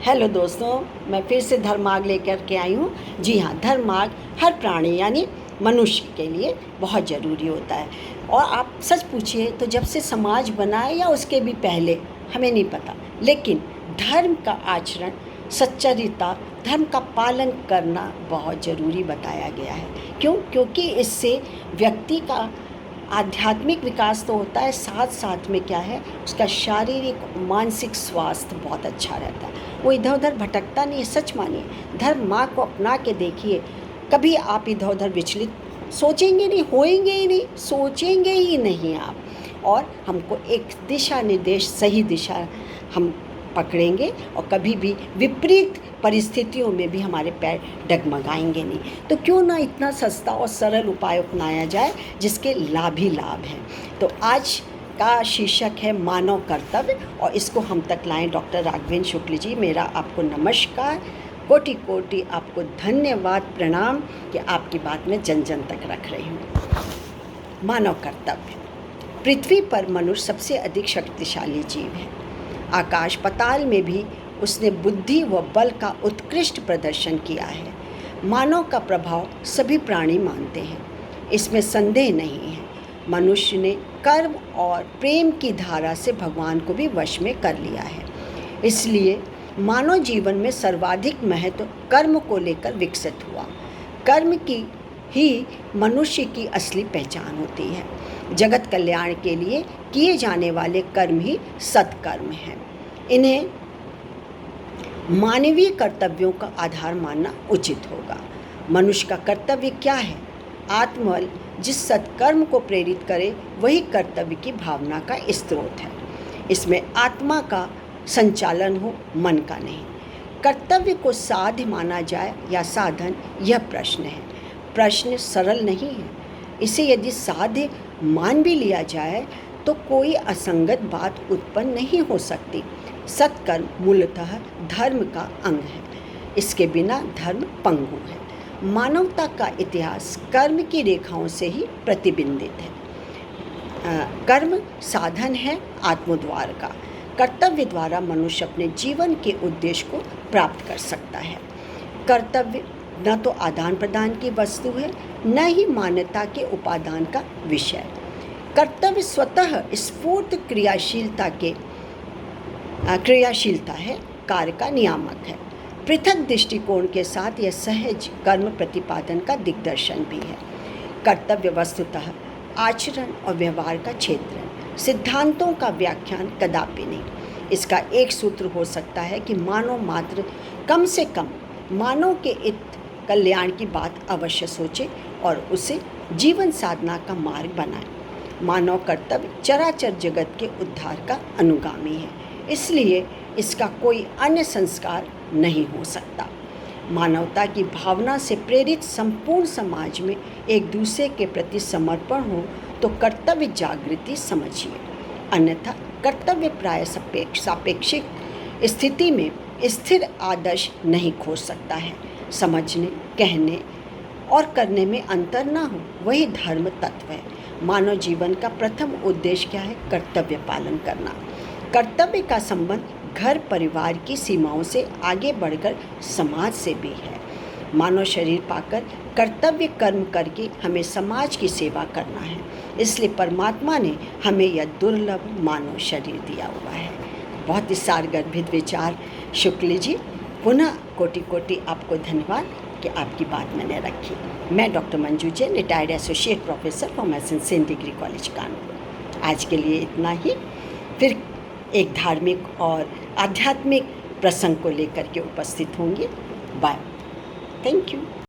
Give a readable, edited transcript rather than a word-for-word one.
Hello दोस्तों, मैं फिर से धर्मार्ग लेकर के आई हूँ। जी हाँ, धर्मार्ग हर प्राणी यानी मनुष्य के लिए बहुत ज़रूरी होता है। और आप सच पूछिए तो जब से समाज बना है या उसके भी पहले, हमें नहीं पता, लेकिन धर्म का आचरण, सच्चरिता, धर्म का पालन करना बहुत ज़रूरी बताया गया है। क्यों? क्योंकि इससे व्यक्ति का आध्यात्मिक विकास तो होता है, साथ साथ में क्या है, उसका शारीरिक मानसिक स्वास्थ्य बहुत अच्छा रहता है। वो इधर उधर भटकता नहीं है। सच मानिए, धर्म माँ को अपना के देखिए, कभी आप इधर उधर विचलित सोचेंगे नहीं, होएंगे ही नहीं, सोचेंगे ही नहीं आप। और हमको एक दिशा निर्देश, सही दिशा हम पकड़ेंगे और कभी भी विपरीत परिस्थितियों में भी हमारे पैर डगमगाएंगे नहीं। तो क्यों ना इतना सस्ता और सरल उपाय अपनाया जाए जिसके लाभ ही लाभ हैं। तो आज का शीर्षक है मानव कर्तव्य, और इसको हम तक लाएं डॉक्टर राघवेंद्र शुक्ल जी। मेरा आपको नमस्कार, कोटि कोटि आपको धन्यवाद, प्रणाम कि आपकी बात में जन जन तक रख रही हूँ। मानव कर्तव्य। पृथ्वी पर मनुष्य सबसे अधिक शक्तिशाली जीव है। आकाश पताल में भी उसने बुद्धि व बल का उत्कृष्ट प्रदर्शन किया है। मानव का प्रभाव सभी प्राणी मानते हैं, इसमें संदेह नहीं है। मनुष्य ने कर्म और प्रेम की धारा से भगवान को भी वश में कर लिया है। इसलिए मानव जीवन में सर्वाधिक महत्व कर्म को लेकर विकसित हुआ। कर्म की ही मनुष्य की असली पहचान होती है। जगत कल्याण के लिए किए जाने वाले कर्म ही सत्कर्म हैं। इन्हें मानवीय कर्तव्यों का आधार मानना उचित होगा। मनुष्य का कर्तव्य क्या है? आत्मबल जिस सत्कर्म को प्रेरित करे वही कर्तव्य की भावना का स्रोत है। इसमें आत्मा का संचालन हो, मन का नहीं। कर्तव्य को साध्य माना जाए या साधन, यह प्रश्न है। प्रश्न सरल नहीं है। इसे यदि साध्य मान भी लिया जाए तो कोई असंगत बात उत्पन्न नहीं हो सकती। सत्कर्म मूलतः धर्म का अंग है। इसके बिना धर्म पंगु है। मानवता का इतिहास कर्म की रेखाओं से ही प्रतिबिंबित है। कर्म साधन है आत्मद्वार का। कर्तव्य द्वारा मनुष्य अपने जीवन के उद्देश्य को प्राप्त कर सकता है। कर्तव्य न तो आदान प्रदान की वस्तु है, न ही मान्यता के उपादान का विषय। कर्तव्य स्वतः स्फूर्त क्रियाशीलता है, कार्य का नियामक है। पृथक दृष्टिकोण के साथ यह सहज कर्म प्रतिपादन का दिग्दर्शन भी है। कर्तव्य वस्तुतः आचरण और व्यवहार का क्षेत्र है, सिद्धांतों का व्याख्यान कदापि नहीं। इसका एक सूत्र हो सकता है कि मानव मात्र कम से कम मानव के हित कल्याण की बात अवश्य सोचे और उसे जीवन साधना का मार्ग बनाए। मानव कर्तव्य चराचर जगत के उद्धार का अनुगामी है, इसलिए इसका कोई अन्य संस्कार नहीं हो सकता। मानवता की भावना से प्रेरित संपूर्ण समाज में एक दूसरे के प्रति समर्पण हो तो कर्तव्य जागृति समझिए। अन्यथा कर्तव्य प्राय सापेक्षिक स्थिति में स्थिर आदर्श नहीं खोज सकता है। समझने, कहने और करने में अंतर ना हो, वही धर्म तत्व है। मानव जीवन का प्रथम उद्देश्य क्या है? कर्तव्य पालन करना। कर्तव्य का संबंध घर परिवार की सीमाओं से आगे बढ़कर समाज से भी है। मानव शरीर पाकर कर्तव्य कर्म करके हमें समाज की सेवा करना है। इसलिए परमात्मा ने हमें यह दुर्लभ मानव शरीर दिया हुआ है। बहुत ही सारगर्भित विचार शुक्ल जी। पुनः कोटि कोटि आपको धन्यवाद कि आपकी बात मैंने रखी। मैं doctor Manju Jain, retired associate professor for medicine, saint degree college Kanpur. आज के लिए इतना ही। फिर एक धार्मिक और आध्यात्मिक प्रसंग को लेकर के उपस्थित होंगे। बाय। Thank you.